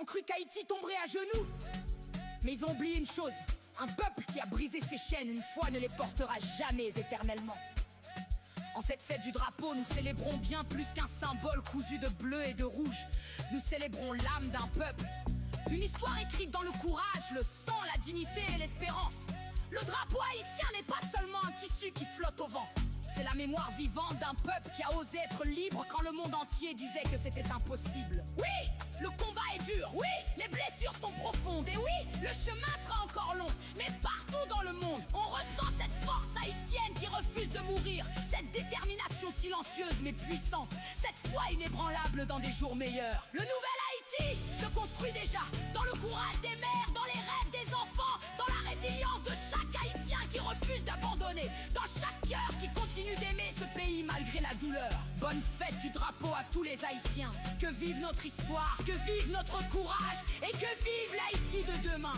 cru qu'Haïti tomberait à genoux. Mais ils ont oublié une chose, un peuple qui a brisé ses chaînes une fois ne les portera jamais éternellement. En cette fête du drapeau, nous célébrons bien plus qu'un symbole cousu de bleu et de rouge. Nous célébrons l'âme d'un peuple, une histoire écrite dans le courage, le sang, la dignité et l'espérance. Le drapeau haïtien n'est pas seulement un tissu qui flotte au vent. C'est la mémoire vivante d'un peuple qui a osé être libre quand le monde entier disait que c'était impossible. Oui, le combat est dur, oui, les blessures sont profondes, et oui, le chemin sera encore long. Mais partout dans le monde, on ressent cette force haïtienne qui refuse de mourir, cette détermination silencieuse mais puissante, cette foi inébranlable dans des jours meilleurs. Le nouvel Haïti se construit déjà dans le courage des mères, dans les rêves des enfants, dans la résilience de chaque Haïtien qui refuse d'abandonner, dans chaque cœur qui continue d'aimer ce pays malgré la douleur. Bonne fête du drapeau à tous les Haïtiens. Que vive notre histoire, que vive notre courage et que vive l'Haïti de demain.